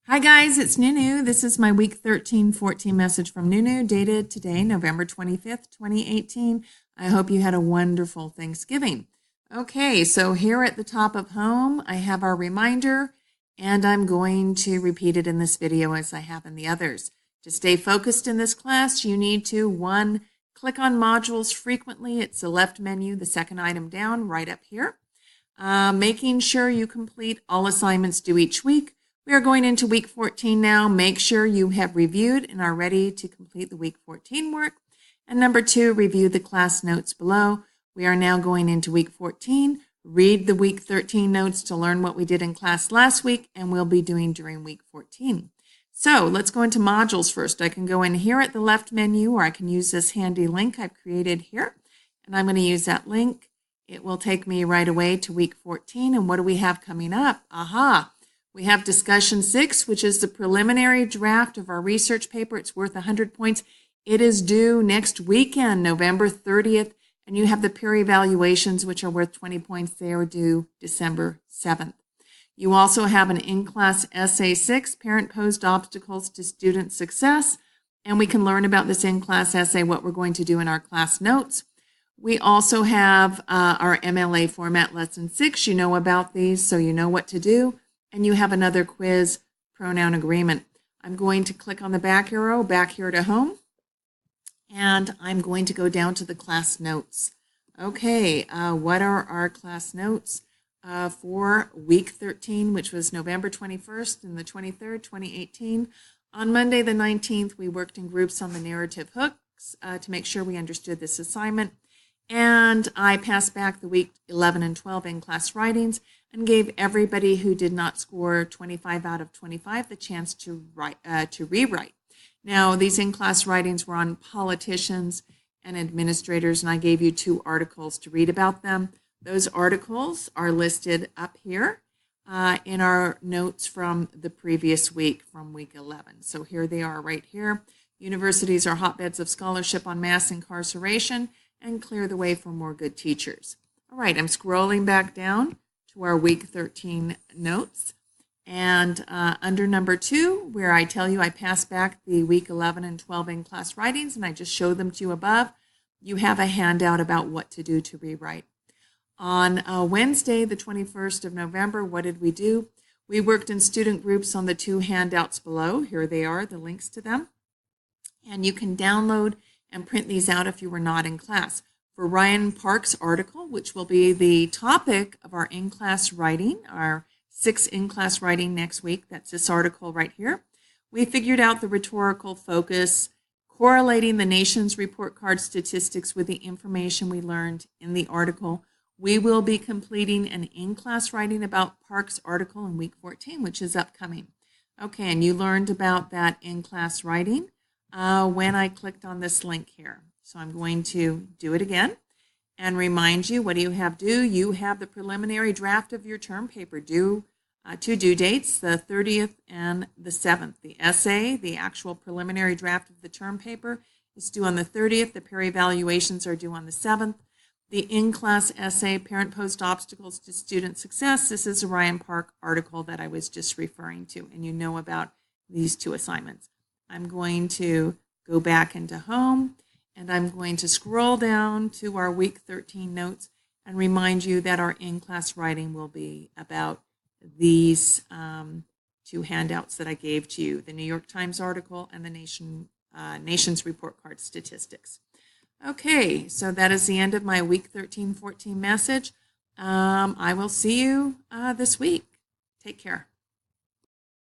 Hi guys, it's Nunu. This is my week 13-14 message from Nunu, dated today, November 25th, 2018. I hope you had a wonderful Thanksgiving. Okay, so here at the top of home, I have our reminder, and I'm going to repeat it in this video as I have in the others. To stay focused in this class, you need to, 1, click on modules frequently. It's the left menu, the second item down, right up here. Making sure you complete all assignments due each week. We are going into week 14 now. Make sure you have reviewed and are ready to complete the week 14 work. And number 2, review the class notes below. We are now going into week 14. Read the week 13 notes to learn what we did in class last week and we'll be doing during week 14. So let's go into modules first. I can go in here at the left menu, or I can use this handy link I've created here. And I'm going to use that link. It will take me right away to week 14. And what do we have coming up? We have discussion 6, which is the preliminary draft of our research paper. It's worth 100 points. It is due next weekend, November 30th, and you have the peer evaluations, which are worth 20 points. They are due December 7th. You also have an in-class essay 6, parent-posed obstacles to student success, and we can learn about this in-class essay, what we're going to do in our class notes. We also have our MLA format lesson 6. You know about these, so you know what to do. And you have another quiz, pronoun agreement. I'm going to click on the back arrow, back here to home, and I'm going to go down to the class notes. Okay, what are our class notes for week 13, which was November 21st and the 23rd, 2018. On Monday the 19th, we worked in groups on the narrative hooks to make sure we understood this assignment. And I passed back the week 11 and 12 in-class writings and gave everybody who did not score 25 out of 25 the chance to rewrite. Now, these in-class writings were on politicians and administrators, and I gave you 2 articles to read about them. Those articles are listed up here in our notes from the previous week, from week 11. So here they are right here. Universities are hotbeds of scholarship on mass incarceration and clear the way for more good teachers. All right, I'm scrolling back down to our week 13 notes. And under number 2, where I tell you I passed back the week 11 and 12 in-class writings, and I just show them to you above, you have a handout about what to do to rewrite. On Wednesday, the 21st of November, what did we do? We worked in student groups on the 2 handouts below. Here they are, the links to them. And you can download and print these out if you were not in class. For Ryan Park's article, which will be the topic of our in-class writing, our 6 in-class writing next week, that's this article right here, we figured out the rhetorical focus, correlating the nation's report card statistics with the information we learned in the article. We will be completing an in-class writing about Park's article in week 14, which is upcoming. Okay, and you learned about that in-class writing when I clicked on this link here. So I'm going to do it again and remind you, what do you have due? You have the preliminary draft of your term paper due, 2 due dates, the 30th and the 7th. The essay, the actual preliminary draft of the term paper, is due on the 30th. The peer evaluations are due on the 7th. The in-class essay, parent-posed obstacles to student success, this is a Ryan Park article that I was just referring to, and you know about these 2 assignments. I'm going to go back into home, and I'm going to scroll down to our week 13 notes and remind you that our in-class writing will be about these 2 handouts that I gave to you, the New York Times article and the Nation's Report Card Statistics. Okay, so that is the end of my week 13-14 message. I will see you this week. Take care.